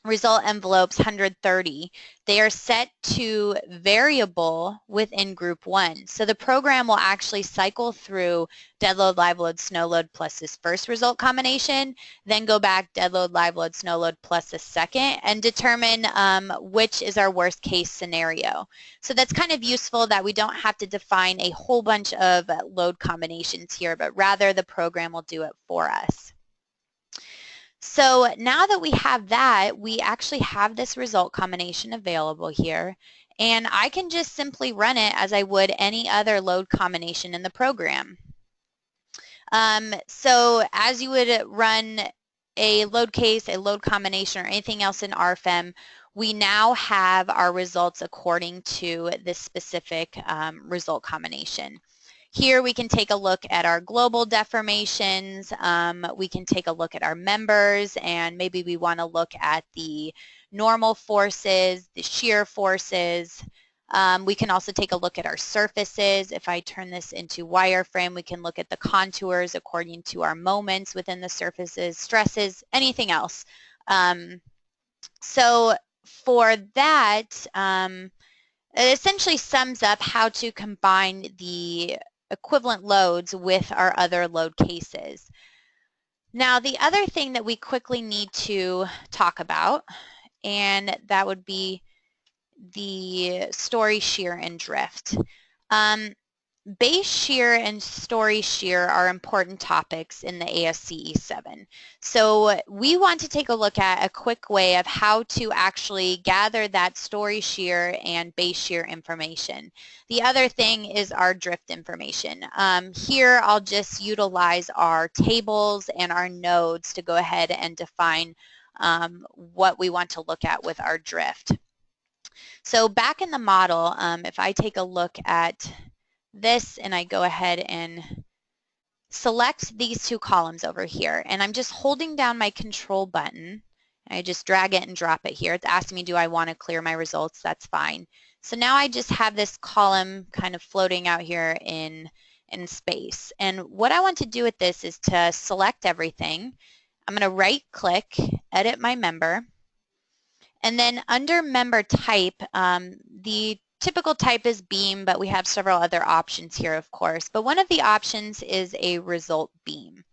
result envelopes 130, they are set to variable within group 1. So the program will actually cycle through dead load, live load, snow load plus this first result combination, then go back dead load, live load, snow load plus the second, and determine which is our worst case scenario. So that's kind of useful that we don't have to define a whole bunch of load combinations here, but rather the program will do it for us. So now that we have that, we actually have this result combination available here, and I can just simply run it as I would any other load combination in the program. So as you would run a load case, a load combination, or anything else in RFEM, we now have our results according to this specific result combination. Here we can take a look at our global deformations, we can take a look at our members, and maybe we want to look at the normal forces, the shear forces. We can also take a look at our surfaces. If I turn this into wireframe, we can look at the contours according to our moments within the surfaces, stresses, anything else. So for that, it essentially sums up how to combine the equivalent loads with our other load cases. Now, the other thing that we quickly need to talk about, and that would be the story shear and drift. Base shear and story shear are important topics in the ASCE 7. So we want to take a look at a quick way of how to actually gather that story shear and base shear information. The other thing is our drift information. Here I'll just utilize our tables and our nodes to go ahead and define what we want to look at with our drift. So back in the model, if I take a look at this and I go ahead and select these two columns over here, and I'm just holding down my control button, I just drag it and drop it here. It's asking me, do I want to clear my results? That's fine. So now I just have this column kind of floating out here in space, and what I want to do with this is to select everything. I'm going to right click, edit my member, and then under member type, the typical type is beam, but we have several other options here, of course. But one of the options is a result beam.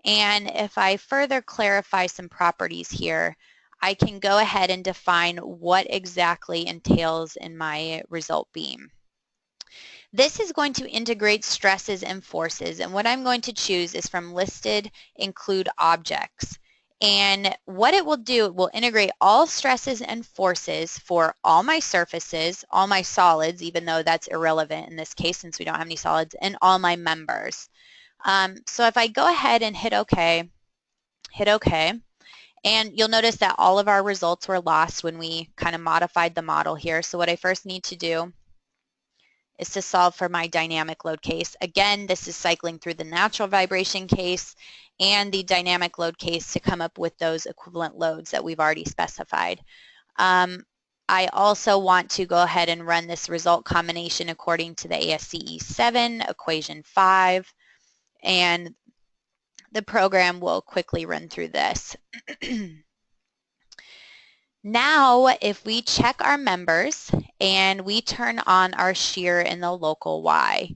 And if I further clarify some properties here, I can go ahead and define what exactly entails in my result beam. This is going to integrate stresses and forces, and what I'm going to choose is from listed include objects. And what it will do, it will integrate all stresses and forces for all my surfaces, all my solids, even though that's irrelevant in this case since we don't have any solids, and all my members. So if I go ahead and hit OK, and you'll notice that all of our results were lost when we kind of modified the model here. So what I first need to do is to solve for my dynamic load case. Again, this is cycling through the natural vibration case and the dynamic load case to come up with those equivalent loads that we've already specified. I also want to go ahead and run this result combination according to the ASCE 7, equation 5, and the program will quickly run through this. Now, if we check our members and we turn on our shear in the local Y,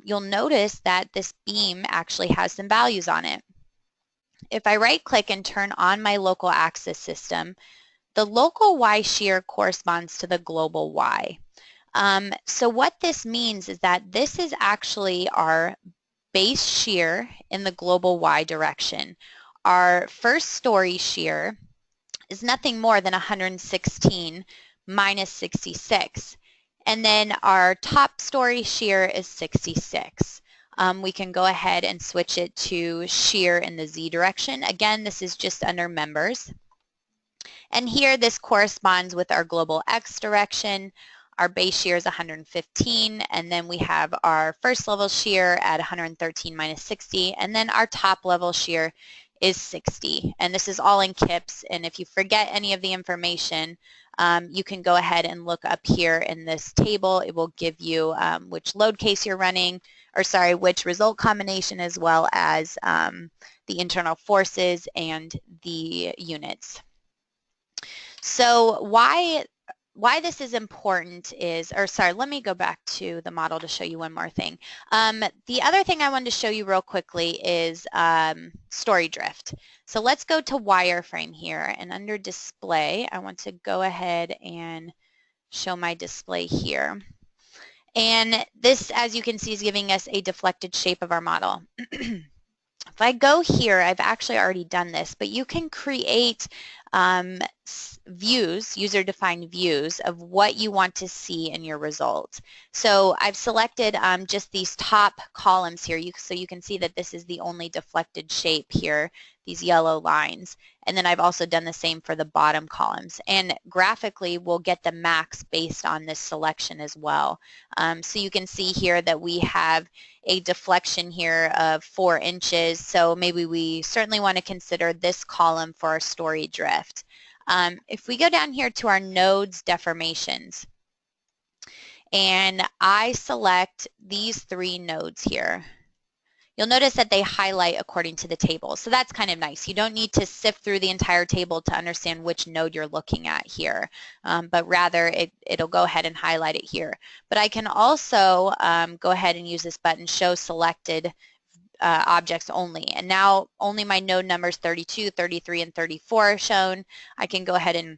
you'll notice that this beam actually has some values on it. If I right-click and turn on my local axis system, the local Y shear corresponds to the global Y. So what this means is that this is actually our base shear in the global Y direction. Our first story shear is nothing more than 116 minus 66. And then our top story shear is 66. We can go ahead and switch it to shear in the Z direction. Again, this is just under members. And here this corresponds with our global X direction. Our base shear is 115, and then we have our first level shear at 113 minus 60, and then our top level shear is 60. And this is all in KIPS, and if you forget any of the information, you can go ahead and look up here in this table. It will give you which load case you're running, or sorry, which result combination, as well as the internal forces and the units. So why this is important is, or sorry, let me go back to the model to show you one more thing. The other thing I wanted to show you real quickly is story drift. So let's go to wireframe here, and under display, I want to go ahead and show my display here. And this, as you can see, is giving us a deflected shape of our model. If I go here, I've actually already done this, but you can create views, user-defined views of what you want to see in your results. So I've selected just these top columns here, so you can see that this is the only deflected shape here, these yellow lines. And then I've also done the same for the bottom columns. And graphically, we'll get the max based on this selection as well. So you can see here that we have a deflection here of 4 inches. So maybe we certainly want to consider this column for our story drift. If we go down here to our nodes deformations, and I select these 3 nodes here, you'll notice that they highlight according to the table. So that's kind of nice. You don't need to sift through the entire table to understand which node you're looking at here, but rather it'll go ahead and highlight it here. But I can also go ahead and use this button, show selected objects only. And now only my node numbers 32, 33, and 34 are shown. I can go ahead and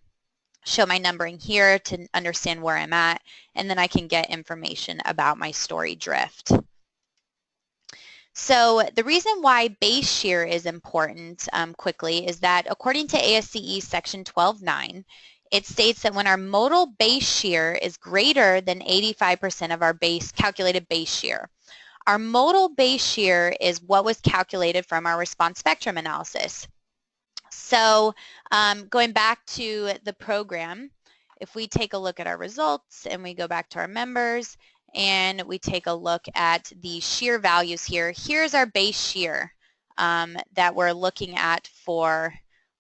show my numbering here to understand where I'm at, and then I can get information about my story drift. So the reason why base shear is important quickly is that according to ASCE section 12.9, it states that when our modal base shear is greater than 85% of our calculated base shear. Our modal base shear is what was calculated from our response spectrum analysis. So going back to the program, if we take a look at our results and we go back to our members and we take a look at the shear values here, here's our base shear that we're looking at for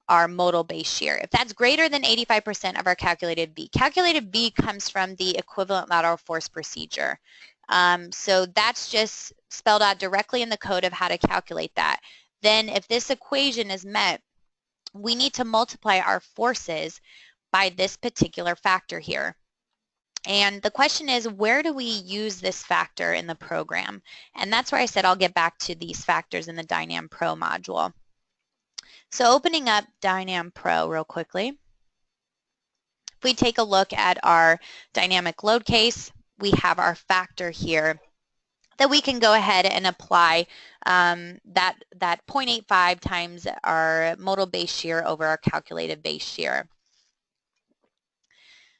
our modal base shear. If that's greater than 85% of our calculated V, calculated V comes from the equivalent lateral force procedure. So that's just spelled out directly in the code of how to calculate that. Then if this equation is met, we need to multiply our forces by this particular factor here. And the question is, where do we use this factor in the program? And that's where I said I'll get back to these factors in the Dynam Pro module. So opening up Dynam Pro real quickly, if we take a look at our dynamic load case, we have our factor here that we can go ahead and apply that 0.85 times our modal base shear over our calculated base shear.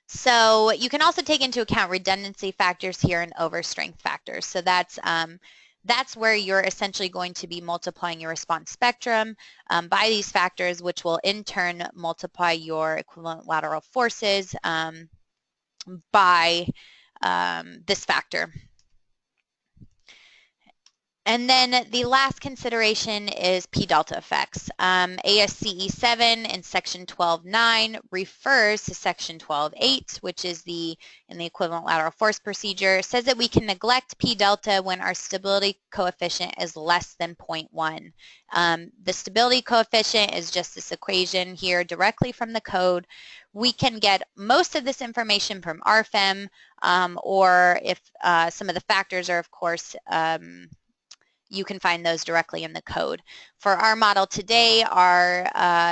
So you can also take into account redundancy factors here and overstrength factors. So that's where you're essentially going to be multiplying your response spectrum by these factors, which will in turn multiply your equivalent lateral forces by this factor. And then the last consideration is P-delta effects. ASCE 7 in section 12.9 refers to section 12.8, which is in the equivalent lateral force procedure, says that we can neglect P-delta when our stability coefficient is less than 0.1. The stability coefficient is just this equation here directly from the code. We can get most of this information from RFEM, or if some of the factors are, of course, you can find those directly in the code. For our model today, our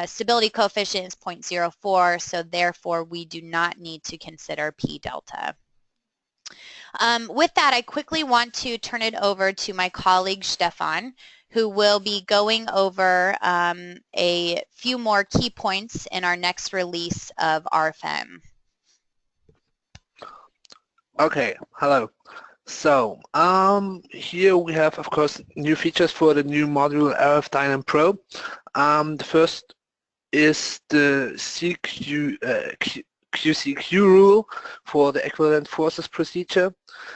stability coefficient is 0.04, so therefore we do not need to consider P-delta. With that, I quickly want to turn it over to my colleague Stefan, who will be going over a few more key points in our next release of RFEM. Okay, hello. So, here we have, of course, new features for the new module RF-DYNAM Pro. The first is the QCQ rule for the equivalent forces procedure.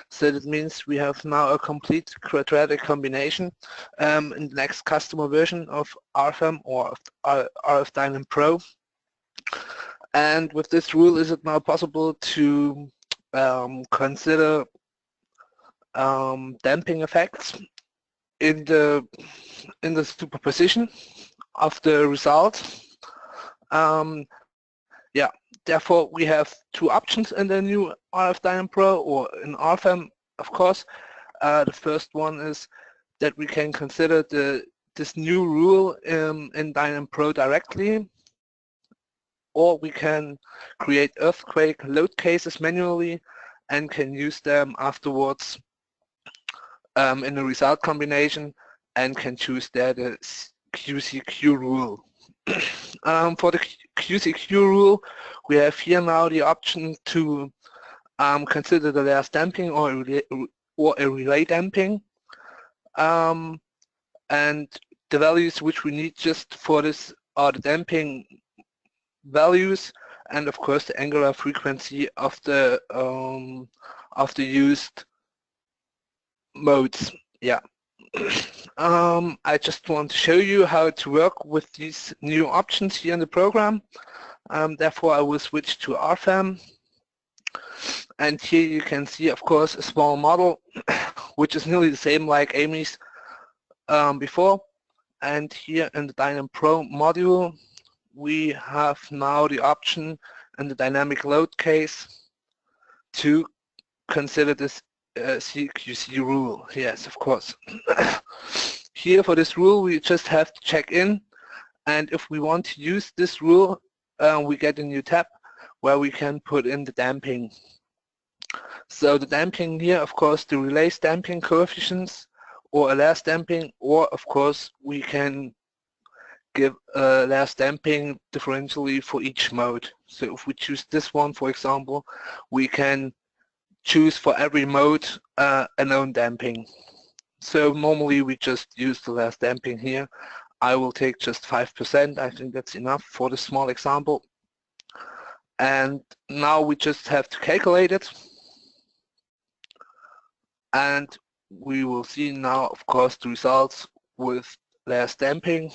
So that means we have now a complete quadratic combination in the next customer version of RFEM or RF-DYNAM Pro. And with this rule, is it now possible to consider damping effects in the superposition of the result. Yeah, therefore we have two options in the new RF-DYNAM Pro or in RFEM, of course. The first one is that we can consider this new rule in DYNAM Pro directly, or we can create earthquake load cases manually and can use them afterwards in the result combination and can choose there the QCQ rule. For the QCQ rule, we have here now the option to consider the layer damping or a relay damping, and the values which we need just for this are the damping values and of course the angular frequency of the used modes. Yeah. I just want to show you how to work with these new options here in the program. Therefore I will switch to RFEM, and here you can see, of course, a small model which is nearly the same like Amy's before. And here in the DYNAM Pro module we have now the option in the dynamic load case to consider this CQC rule. Yes, of course. Here for this rule we just have to check in, and if we want to use this rule we get a new tab where we can put in the damping. So the damping here, of course, the relay damping coefficients or a layer damping, or of course we can give a layer damping differentially for each mode. So if we choose this one, for example, we can choose for every mode a known damping. So normally we just use the layer damping here. I will take just 5%. I think that's enough for this small example. And now we just have to calculate it. And we will see now, of course, the results with layer damping,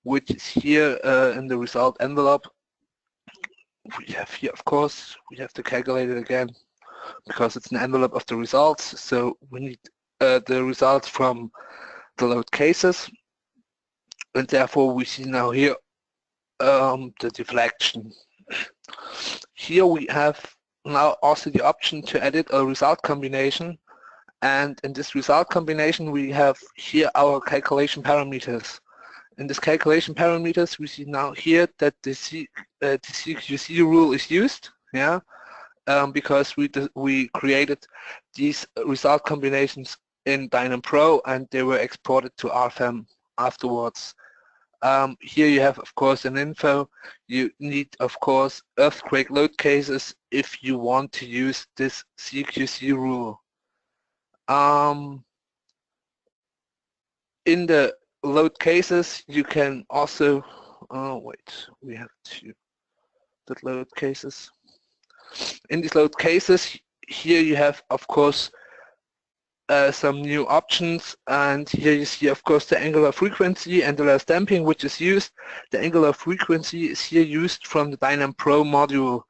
which is here in the result envelope. We have here, of course, we have to calculate it again because it's an envelope of the results. So we need the results from the load cases, and therefore we see now here the deflection. Here we have now also the option to edit a result combination, and in this result combination we have here our calculation parameters. In this calculation parameters we see now here that the CQC rule is used, yeah, because we created these result combinations in DYNAM Pro and they were exported to RFEM afterwards. Here you have, of course, an info. You need, of course, earthquake load cases if you want to use this CQC rule. In the load cases you can also we have the load cases. In these load cases here you have, of course, some new options, and here you see, of course, the angular frequency and the last damping which is used. The angular frequency is here used from the Dynam Pro module,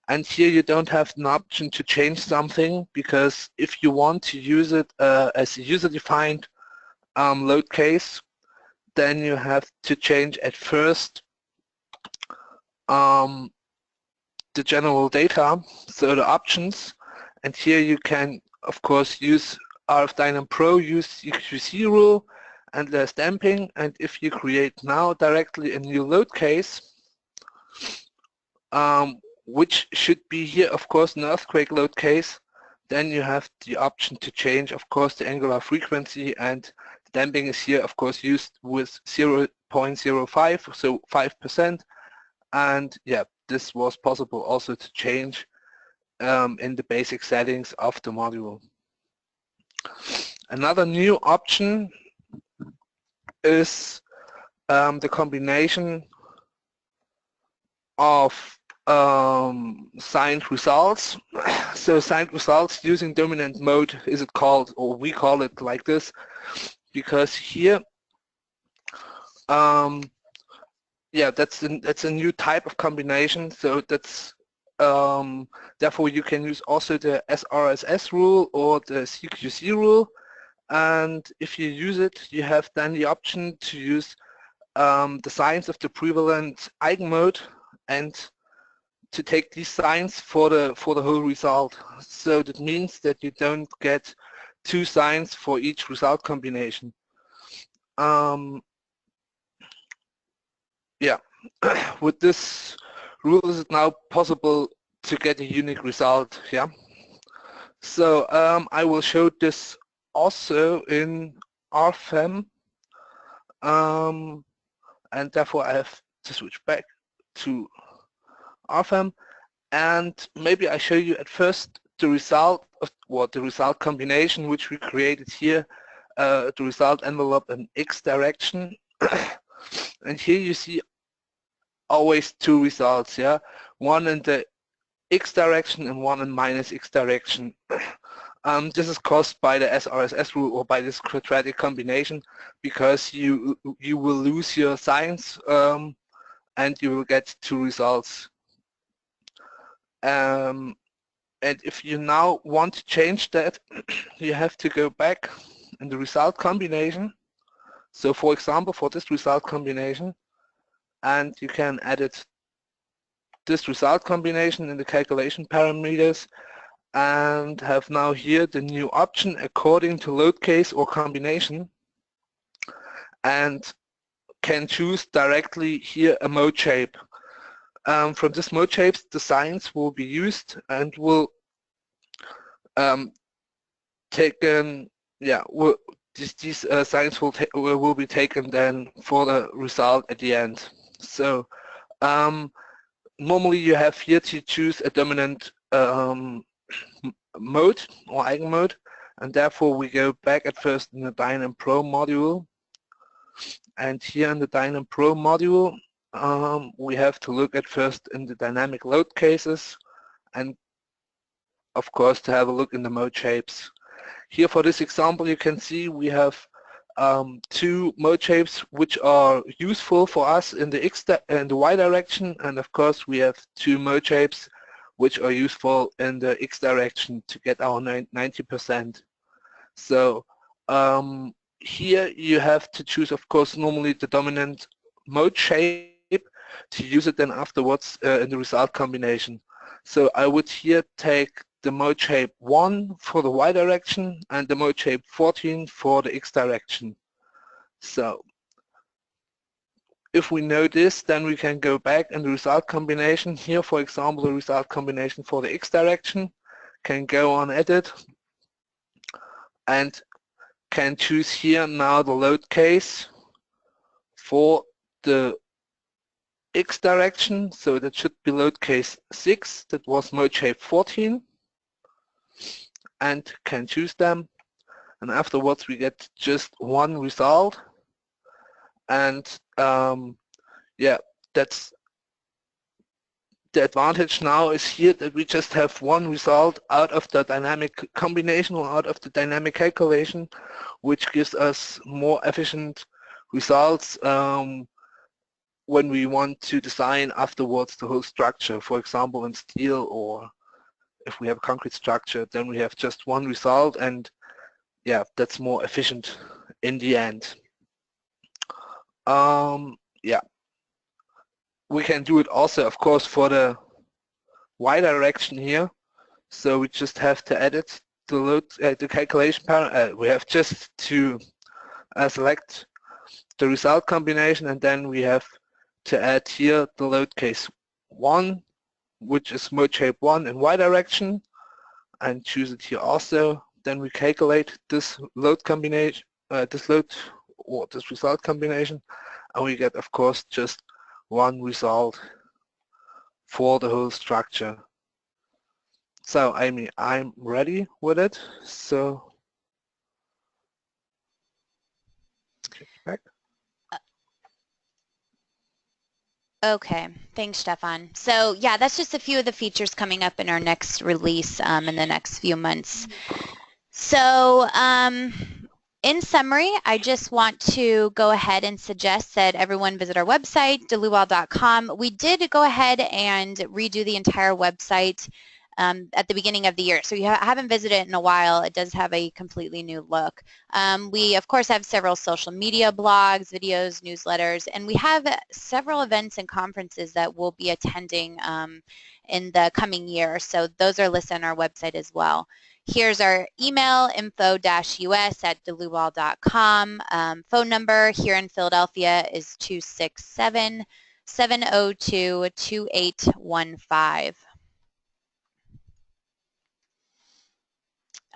and here you don't have an option to change something, because if you want to use it as a user-defined load case, then you have to change at first the general data, so the options, and here you can of course use RF-DYNAM Pro, use CQC rule and less damping, and if you create now directly a new load case, which should be here of course an earthquake load case, then you have the option to change of course the angular frequency, and the damping is here of course used with 0.05, so 5%, and yeah, this was possible also to change in the basic settings of the module. Another new option is the combination of signed results. So signed results using dominant mode is it called, or we call it like this, because here yeah, that's a new type of combination. So that's therefore you can use also the SRSS rule or the CQC rule, and if you use it, you have then the option to use the signs of the prevalent eigenmode and to take these signs for the whole result. So that means that you don't get two signs for each result combination. Yeah, with this rule is it now possible to get a unique result. Yeah, so I will show this also in RFEM, and therefore I have to switch back to RFEM, and maybe I show you at first the result of the result combination which we created here, the result envelope in X direction. And here you see always two results, yeah, one in the X direction and one in minus X direction. This is caused by the SRSS rule or by this quadratic combination, because you will lose your signs and you will get two results. And if you now want to change that, you have to go back in the result combination. So for example, for this result combination, and you can edit this result combination in the calculation parameters and have now here the new option according to load case or combination, and can choose directly here a mode shape. From this mode shapes, the signs will be used and will taken, yeah, these signs will be taken then for the result at the end. So normally you have here to choose a dominant mode or eigenmode, and therefore we go back at first in the Dynam Pro module, and here in the Dynam Pro module we have to look at first in the dynamic load cases, and of course to have a look in the mode shapes. Here for this example you can see we have two mode shapes which are useful for us in the X and the Y direction, and of course we have two mode shapes which are useful in the X direction to get our 90%. So here you have to choose of course normally the dominant mode shape to use it then afterwards in the result combination. So I would here take the mode shape 1 for the Y direction and the mode shape 14 for the X direction. So if we know this, then we can go back in the result combination. Here, for example, the result combination for the X direction, can go on edit and can choose here now the load case for the X direction. So that should be load case 6, that was mode shape 14, and can choose them, and afterwards we get just one result. And yeah, that's the advantage now is here that we just have one result out of the dynamic combination or out of the dynamic calculation, which gives us more efficient results when we want to design afterwards the whole structure. For example, in steel, or if we have a concrete structure, then we have just one result, and yeah, that's more efficient in the end. Yeah. We can do it also, of course, for the Y direction here. So we just have to edit the load, the calculation parameter. We have just to select the result combination, and then we have to add here the load case 1, which is mode shape 1 in Y direction, and choose it here also. Then we calculate this load combination, this result combination, and we get, of course, just one result for the whole structure. So Amy, I'm ready with it. So click back. Okay, thanks, Stefan. So yeah, that's just a few of the features coming up in our next release in the next few months. So in summary, I just want to go ahead and suggest that everyone visit our website, Dlubal.com. We did go ahead and redo the entire website at the beginning of the year. So you haven't visited it in a while. It does have a completely new look. We, of course, have several social media blogs, videos, newsletters, and we have several events and conferences that we'll be attending in the coming year. So those are listed on our website as well. Here's our email, info-us@dlubal.com. Phone number here in Philadelphia is 267-702-2815.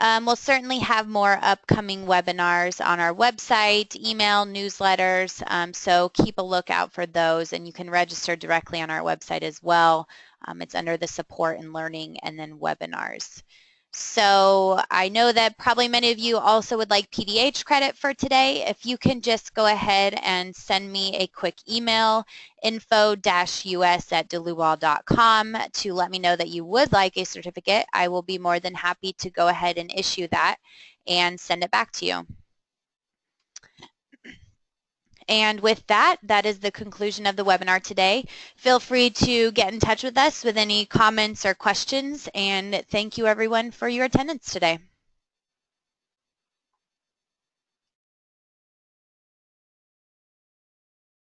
We'll certainly have more upcoming webinars on our website, email, newsletters, so keep a lookout for those, and you can register directly on our website as well. It's under the support and learning and then webinars. So I know that probably many of you also would like PDH credit for today. If you can just go ahead and send me a quick email, info-us@dlubal.com, to let me know that you would like a certificate. I will be more than happy to go ahead and issue that and send it back to you. And with that, that is the conclusion of the webinar today. Feel free to get in touch with us with any comments or questions, and thank you everyone for your attendance today.